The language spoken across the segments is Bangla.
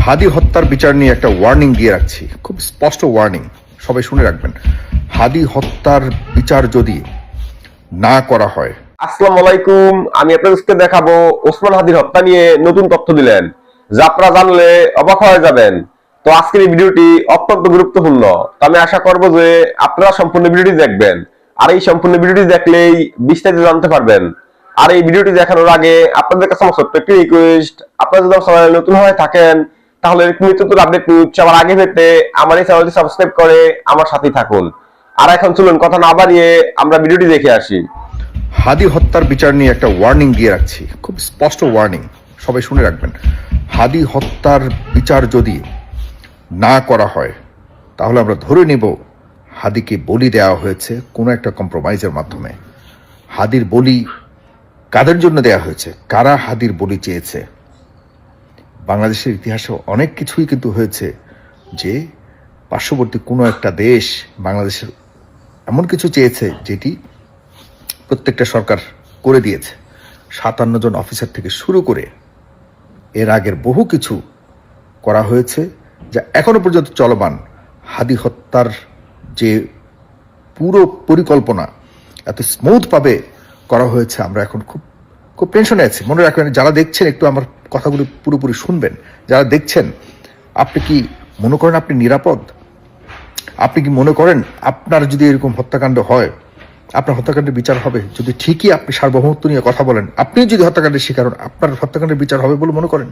হাদি হত্যার বিচার নিয়ে একটা ওয়ার্নিং দিয়ে রাখছি, খুব স্পষ্ট ওয়ার্নিং, সবাই শুনে রাখবেন। হাদি হত্যার বিচার যদি না করা হয়। আসসালামু আলাইকুম। আমি আপনাদেরকে দেখাবো ওসমান হাদির হত্যা নিয়ে নতুন তথ্য দিলেন, যা আপনারা জানলে অবাক হয়ে যাবেন। তো আজকের এই ভিডিওটি অত্যন্ত গুরুত্বপূর্ণ। তো আমি আশা করব যে আপনারা সম্পূর্ণ ভিডিওটি দেখবেন, আর এই সম্পূর্ণ ভিডিওটি দেখলেই বিস্তারিত জানতে পারবেন। আর এই ভিডিওটি দেখানোর আগে আপনাদের কাছে আমার ছোট্ট একটি রিকোয়েস্ট, আপনারা যদি চ্যানেলে নতুন হয়ে থাকেন তাহলে নিত্য নতুন আপডেট নিউজ সবার আগে পেতে আমার এই চ্যানেলটি সাবস্ক্রাইব করে আমার সাথেই থাকুন। আর এখন চলুন কথা না বাড়িয়ে আমরা ভিডিওটি দেখে আসি। হাদি হত্যার বিচার নিয়ে একটা ওয়ার্নিং দিয়ে রাখছি, খুব স্পষ্ট ওয়ার্নিং, সবাই শুনে রাখবেন। হাদি হত্যার বিচার যদি না করা হয় তাহলে আমরা ধরে নেব হাদিকে বলি দেওয়া হয়েছে কোনো একটা কম্প্রোমাইজের মাধ্যমে। হাদির বলি কাদের জন্য দেওয়া হয়েছে, কারা হাদির বলি চেয়েছে? বাংলাদেশের ইতিহাসে অনেক কিছুই কিন্তু হয়েছে যে পার্শ্ববর্তী কোনো একটা দেশ বাংলাদেশের এমন কিছু চেয়েছে যেটি প্রত্যেকটা সরকার করে দিয়েছে। 57 জন অফিসার থেকে শুরু করে এর আগের বহু কিছু করা হয়েছে যা এখনো পর্যন্ত চলমান। হাদি হত্যার যে পুরো পরিকল্পনা এত স্মুথভাবে করা হয়েছে, আমরা এখন খুব খুব টেনশনে আছি। মনে রাখবেন, যারা দেখছেন একটু আমার কথাগুলি পুরোপুরি শুনবেন। যারা দেখছেন, আপনি কি মনে করেন আপনি নিরাপদ? আপনি কি মনে করেন আপনার যদি এরকম হত্যাকাণ্ড হয় আপনার হত্যাকাণ্ডের বিচার হবে? যদি ঠিকই আপনি সার্বভৌমত্ব নিয়ে কথা বলেন, আপনি যদি হত্যাকাণ্ডের শিকার হন, আপনার হত্যাকাণ্ডের বিচার হবে বলে মনে করেন?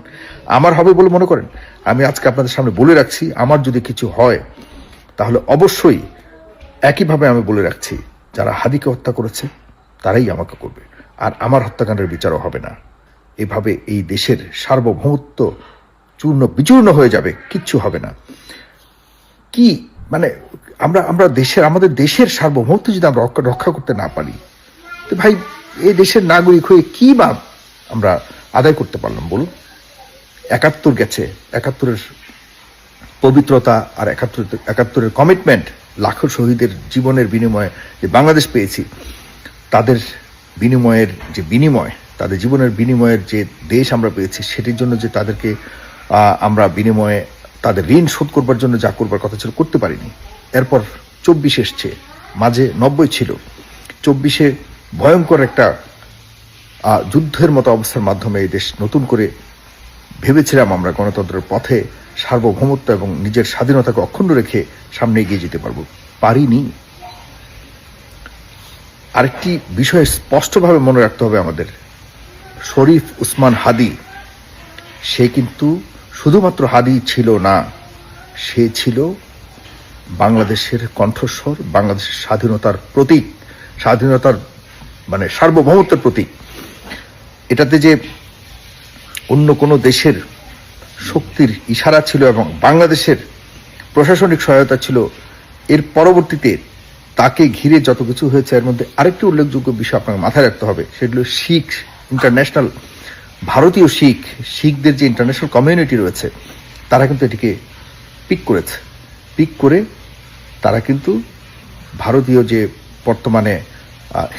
আমার হবে বলে মনে করেন? আমি আজকে আপনাদের সামনে বলে রাখছি, আমার যদি কিছু হয় তাহলে অবশ্যই একইভাবে আমি বলে রাখছি, যারা হাদিকে হত্যা করেছে তারাই আমাকে করবে, আর আমার হত্যাকাণ্ডের বিচারও হবে না। এভাবে এই দেশের সার্বভৌমত্ব চূর্ণ বিচূর্ণ হয়ে যাবে, কিচ্ছু হবে না। কি মানে আমাদের দেশের সার্বভৌমত্ব যদি আমরা রক্ষা করতে না পারি, তো ভাই এই দেশের নাগরিক হয়ে কি বা আমরা আদায় করতে পারলাম বলুন? 71 গেছে, 71-এর পবিত্রতা আর 71-এর কমিটমেন্ট, লাখো শহীদের জীবনের বিনিময়ে যে বাংলাদেশ পেয়েছি, তাদের বিনিময়ের যে বিনিময়, তাদের জীবনের বিনিময়ের যে দেশ আমরা পেয়েছি, সেটির জন্য যে তাদেরকে আমরা বিনিময়ে তাদের ঋণ শোধ করবার জন্য যা করবার কথা ছিল করতে পারিনি। এরপর 24 এসছে, মাঝে 90 ছিল। 24-এ ভয়ঙ্কর একটা যুদ্ধের মতো অবস্থার মাধ্যমে এই দেশ নতুন করে ভেবেছিলাম আমরা গণতন্ত্রের পথে সার্বভৌমত্ব এবং নিজের স্বাধীনতাকে অক্ষুণ্ণ রেখে সামনে এগিয়ে যেতে পারবো, পারিনি। আরেকটি বিষয় স্পষ্টভাবে মনে রাখতে হবে আমাদের, শরীফ উসমান হাদি সে কিন্তু শুধুমাত্র হাদি ছিল না, সে ছিল বাংলাদেশের কণ্ঠস্বর, বাংলাদেশের স্বাধীনতার প্রতীক, স্বাধীনতার মানে সার্বভৌমত্বের প্রতীক। এটাতে যে অন্য কোনো দেশের শক্তির ইশারা ছিল এবং বাংলাদেশের প্রশাসনিক সহায়তা ছিল, এর পরবর্তীতে তাকে ঘিরে যত কিছু হয়েছে, এর মধ্যে আরেকটি উল্লেখযোগ্য বিষয় আপনাকে মাথায় রাখতে হবে, সেগুলো শিখ ইন্টারন্যাশনাল, ভারতীয় শিখদের যে ইন্টারন্যাশনাল কমিউনিটি রয়েছে, তারা কিন্তু এটিকে পিক করে তারা কিন্তু ভারতীয় যে বর্তমানে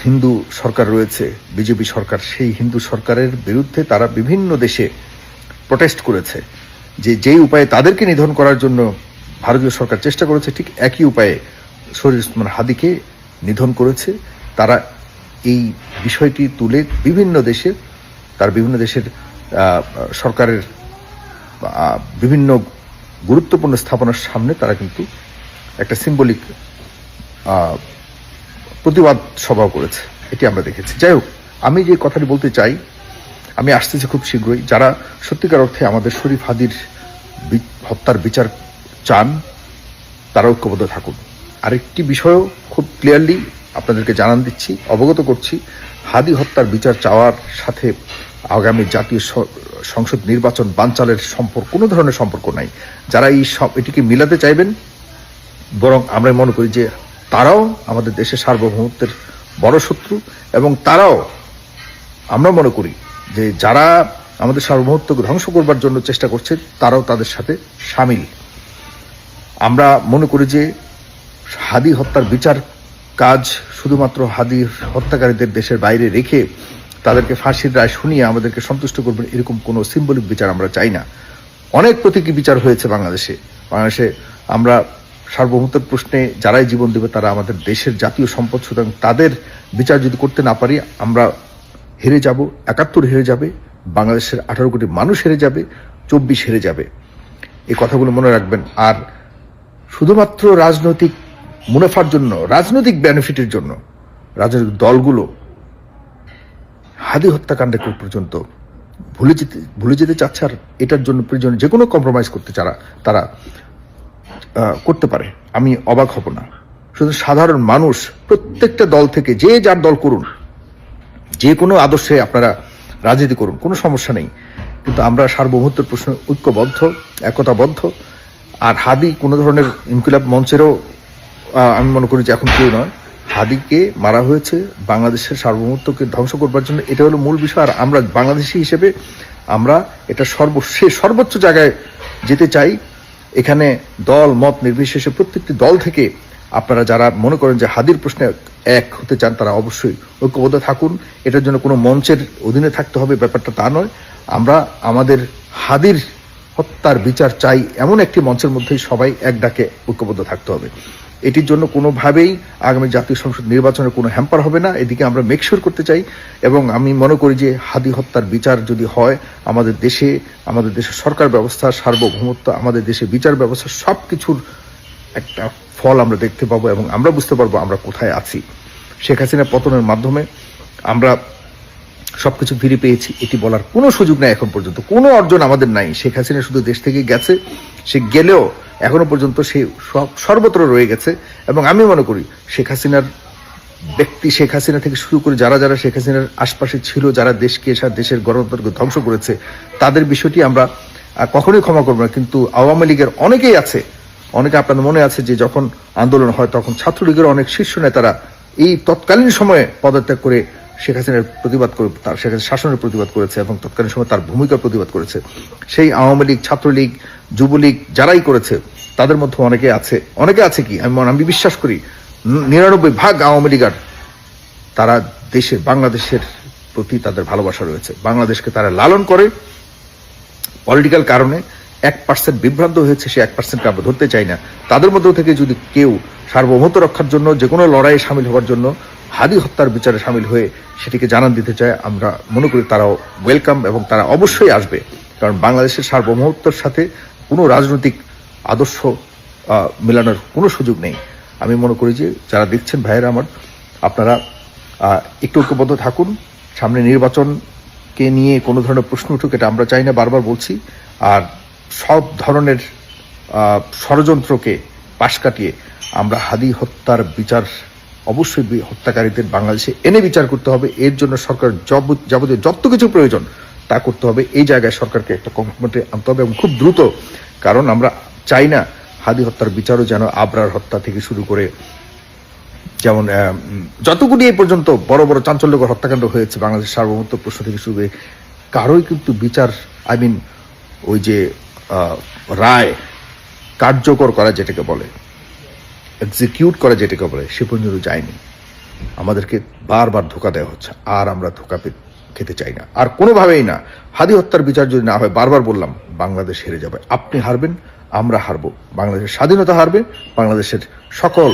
হিন্দু সরকার রয়েছে, বিজেপি সরকার, সেই হিন্দু সরকারের বিরুদ্ধে তারা বিভিন্ন দেশে প্রটেস্ট করেছে। যেই উপায়ে তাদেরকে নিধন করার জন্য ভারতীয় সরকার চেষ্টা করেছে, ঠিক একই উপায়ে শরীফ উসমান হাদিকে নিধন করেছে। তারা এই বিষয়টি তুলে বিভিন্ন দেশের সরকারের বিভিন্ন গুরুত্বপূর্ণ স্থাপনার সামনে তারা কিন্তু একটা সিম্বলিক প্রতিবাদ সভাও করেছে, এটি আমরা দেখেছি। যাই হোক, আমি যে কথাটি বলতে চাই, আমি আসতেছি খুব শীঘ্রই। যারা সত্যিকার অর্থে আমাদের শরীফ হাদির হত্যার বিচার চান, তারা ঐক্যবদ্ধ থাকুন। আরেকটি বিষয়ও খুব ক্লিয়ারলি আপনাদেরকে জানান দিচ্ছি, অবগত করছি, হাদি হত্যার বিচার চাওয়ার সাথে আগামী জাতীয় সংসদ নির্বাচন বানচালের কোনো ধরনের সম্পর্ক নাই। যারা এটিকে মিলাতে চাইবেন, বরং আমরা মনে করি যে তারাও আমাদের দেশের সার্বভৌমত্বের বড় শত্রু, এবং তারাও, আমরা মনে করি যে যারা আমাদের সার্বভৌমত্বকে ধ্বংস করবার জন্য চেষ্টা করছে, তারাও তাদের সাথে সামিল। আমরা মনে করি যে হাদি হত্যার বিচার কাজ শুধুমাত্র হাদি হত্যাকারীদের দেশের বাইরে রেখে তাদেরকে ফাঁসির রায় শুনিয়ে আমাদেরকে সন্তুষ্ট করবেন, এরকম কোনো সিম্বলিক বিচার আমরা চাই না। অনেক প্রতীকী বিচার হয়েছে বাংলাদেশে। আমরা সার্বভৌমত্বের প্রশ্নে যারাই জীবন দেবে তারা আমাদের দেশের জাতীয় সম্পদ, সুতরাং তাদের বিচার যদি করতে না পারি আমরা হেরে যাব, ৭১ হেরে যাবে, বাংলাদেশের ১৮ কোটি মানুষ হেরে যাবে, ২৪ হেরে যাবে। এই কথাগুলো মনে রাখবেন। আর শুধুমাত্র রাজনৈতিক মুনাফার জন্য, রাজনৈতিক বেনিফিটের জন্য রাজনৈতিক দলগুলো হাদি হত্যাকাণ্ডকে পর্যন্ত ভুলে যেতে চাচ্ছে, আর এটার জন্য প্রয়োজনে যে কোনো কম্প্রোমাইজ করতে তারা করতে পারে। আমি অবাক হব না। শুধু সাধারণ মানুষ, প্রত্যেকটা দল থেকে যে যার দল করুন, যে কোনো আদর্শে আপনারা রাজনীতি করুন, কোনো সমস্যা নেই, কিন্তু আমরা সার্বভৌমত্বের প্রশ্নে ঐক্যবদ্ধ, একতাবদ্ধ। আর হাদি কোনো ধরনের ইনকিলাব মঞ্চেরও আমি মনে করি যে এখন কেউ নয়। হাদিকে মারা হয়েছে বাংলাদেশের সার্বভৌমত্বকে ধ্বংস করবার জন্য, এটা হলো মূল বিষয়। আর আমরা বাংলাদেশি হিসেবে আমরা এটা সর্বোচ্চ জায়গায় যেতে চাই। এখানে দল মত নির্বিশেষে প্রত্যেকটি দল থেকে আপনারা যারা মনে করেন যে হাদির প্রশ্নে এক হতে চান তারা অবশ্যই ঐক্যবদ্ধ থাকুন। এটার জন্য কোনো মঞ্চের অধীনে থাকতে হবে ব্যাপারটা তা নয়। আমরা আমাদের হাদির হত্যার বিচার চাই এমন একটি মঞ্চের মধ্যেই সবাই এক ডাকে ঐক্যবদ্ধ থাকতে হবে। এটির জন্য কোনোভাবেই আগামী জাতীয় সংসদ নির্বাচনের কোনো হ্যাম্পার হবে না, এদিকে আমরা মেকশিওর করতে চাই। এবং আমি মনে করি যে হাদি হত্যার বিচার যদি হয়, আমাদের দেশের সরকার ব্যবস্থা, সার্বভৌমত্ব, আমাদের দেশে বিচার ব্যবস্থা সব কিছুর একটা ফল আমরা দেখতে পাবো এবং আমরা বুঝতে পারবো আমরা কোথায় আছি। শেখ হাসিনার পতনের মাধ্যমে আমরা সবকিছু ফিরে পেয়েছি, এটি বলার কোনো সুযোগ নাই। এখন পর্যন্ত কোনো অর্জন আমাদের নাই। শেখ হাসিনা শুধু দেশ থেকে গেছে, সে গেলেও এখনো পর্যন্ত সে সর্বত্র রয়ে গেছে। এবং আমি মনে করি শেখ হাসিনার ব্যক্তি, শেখ হাসিনা থেকে শুরু করে যারা যারা শেখ হাসিনার আশপাশে ছিল, যারা দেশকে দেশের গণতন্ত্রকে ধ্বংস করেছে, তাদের বিষয়টি আমরা কখনোই ক্ষমা করবো না। কিন্তু আওয়ামী লীগের অনেকেই আছে, অনেকে আপনাদের মনে আছে যে যখন আন্দোলন হয় তখন ছাত্রলীগের অনেক শীর্ষ নেতারা এই তৎকালীন সময়ে পদত্যাগ করে শেখ হাসিনার প্রতিবাদ করে, তার শেখ হাসিনার শাসনের প্রতিবাদ করেছে এবং তৎকালীন সময় তার ভূমিকার প্রতিবাদ করেছে। সেই আওয়ামী লীগ, ছাত্রলীগ, যুবলীগ যারাই করেছে তাদের মধ্যে অনেকে আছে কি আমি বিশ্বাস করি ৯৯% আওয়ামী লীগার তারা বাংলাদেশের প্রতি তাদের ভালোবাসা রয়েছে, বাংলাদেশকে তারা লালন করে। পলিটিক্যাল কারণে 1% বিভ্রান্ত হয়েছে, সে 1%কে আমরা ধরতে চাই না। তাদের মধ্য থেকে যদি কেউ সার্বভৌমত্ব রক্ষার জন্য, যে কোনো লড়াইয়ে সামিল হওয়ার জন্য হাদি হত্যার বিচারে সামিল হয়ে সেটিকে জানান দিতে চায়, আমরা মনে করি তারাও ওয়েলকাম এবং তারা অবশ্যই আসবে। কারণ বাংলাদেশের সার্বভৌমত্বের সাথে কোনো রাজনৈতিক আদর্শ মেলানোর কোনো সুযোগ নেই। আমি মনে করি যে যারা দেখছেন ভাইয়েরা আমার, আপনারা একটু ঐক্যবদ্ধ থাকুন। সামনে নির্বাচনকে নিয়ে কোনো ধরনের প্রশ্ন উঠুক এটা আমরা চাই না, বারবার বলছি। আর সব ধরনের ষড়যন্ত্রকে পাশ কাটিয়ে আমরা হাদি হত্যার বিচার অবশ্যই হত্যাকারীদের বাংলাদেশে এনে বিচার করতে হবে। এর জন্য সরকার যাবতীয় যত কিছু প্রয়োজন তা করতে হবে। এই জায়গায় সরকারকে একটা কমিটমেন্টে আনতে হবে এবং খুব দ্রুত। কারণ আমরা চাই না হাদি হত্যার বিচারও যেন আবরার হত্যা থেকে শুরু করে যেমন যতগুলি এই পর্যন্ত বড় বড় চাঞ্চল্যকর হত্যাকাণ্ড হয়েছে বাংলাদেশ সার্বভৌমত্ব প্রশ্ন থেকে শুরু করে, কারোই কিন্তু বিচার ওই যে রায় কার্যকর করা যেটাকে বলে, এক্সিকিউট করা যেটাকে বলে, সে পর্যন্ত যায়নি। আমাদেরকে বারবার ধোঁকা দেওয়া হচ্ছে, আর আমরা ধোঁকা খেতে চাই না, আর কোনোভাবেই না। হাদি হত্যার বিচার যদি না হয়, বারবার বললাম, বাংলাদেশ হেরে যাবে। আপনি হারবেন, আমরা হারবো, বাংলাদেশের স্বাধীনতা হারবে, বাংলাদেশের সকল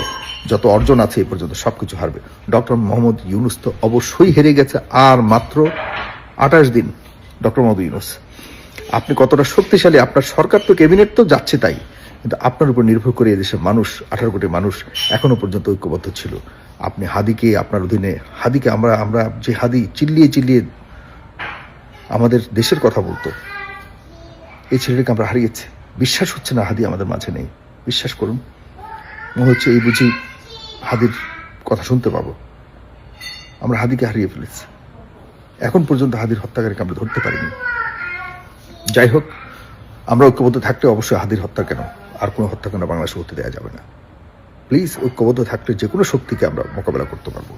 যত অর্জন আছে এই পর্যন্ত সবকিছু হারবে। ডক্টর মোহাম্মদ ইউনূস তো অবশ্যই হেরে গেছে। আর মাত্র 28 দিন। ডক্টর মোহাম্মদ ইউনূস, আপনি কতটা শক্তিশালী, আপনার সরকার তো, ক্যাবিনেট তো যাচ্ছে তাই, কিন্তু আপনার উপর নির্ভর করে এদেশের মানুষ, 18 কোটি মানুষ এখনো পর্যন্ত ঐক্যবদ্ধ ছিল। আপনি হাদিকে, আপনার অধীনে হাদিকে, আমরা যে হাদি চিল্লিয়ে চিল্লিয়ে আমাদের দেশের কথা বলতো, এই ছেলেটাকে আমরা হারিয়েছি। বিশ্বাস হচ্ছে না হাদি আমাদের মাঝে নেই। বিশ্বাস করুন, মনে হচ্ছে এই বুঝি হাদির কথা শুনতে পাবো। আমরা হাদিকে হারিয়ে ফেলেছি। এখন পর্যন্ত হাদির হত্যাকারীকে আমরা ধরতে পারিনি। যাই হোক, আমরা ঐক্যবদ্ধ থাকলে অবশ্যই হাদির হত্যা কেন, আর কোনো হত্যাকাণ্ড বাংলাদেশে হতে দেওয়া যাবে না। প্লিজ, ঐক্যবদ্ধ থাকলে যে কোনো শক্তিকে আমরা মোকাবেলা করতে পারবো।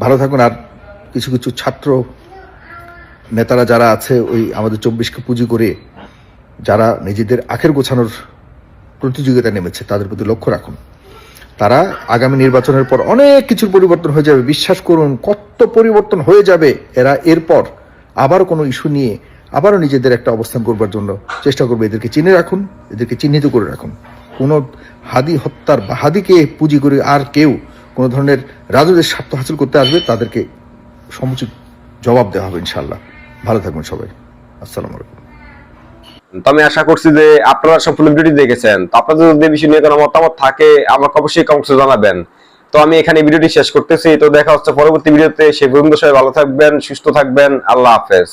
ভালো থাকুন। আর কিছু কিছু ছাত্র নেতারা যারা আছে, ওই আমাদের 24কে পুঁজি করে যারা নিজেদের আখের গোছানোর প্রতিযোগিতা নেমেছে, তাদের প্রতি লক্ষ্য রাখুন। তারা আগামী নির্বাচনের পর অনেক কিছুর পরিবর্তন হয়ে যাবে। বিশ্বাস করুন, কত পরিবর্তন হয়ে যাবে। এরা এরপর আবার কোনো ইস্যু নিয়ে আবারও নিজেদের একটা অবস্থান করবার জন্য চেষ্টা করবে। এদেরকে চিনে রাখুন, এদেরকে চিহ্নিত করে রাখুন। কোনো হাদি হত্যার বা হাদিকে পুঁজি করে আর কেউ কোনো ধরনের রাজনৈতিক স্বার্থ হাসিল করতে আসবে, তাদেরকে সমুচিত জবাব দেওয়া হবে ইনশাল্লাহ। ভালো থাকবেন সবাই। আসসালামু আলাইকুম। তো আমি আশা করছি যে আপনারা সম্পূর্ণ ভিডিওটি দেখেছেন। তো আপনাদের যদি এই বিষয় নিয়ে কোনো মতামত থাকে আমাকে অবশ্যই কমেন্টসে জানাবেন। তো আমি এখানে ভিডিওটি শেষ করতেছি। তো দেখা হচ্ছে পরবর্তী ভিডিওতে। সে পর্যন্ত সবাই ভালো থাকবেন, সুস্থ থাকবেন। আল্লাহ হাফেজ।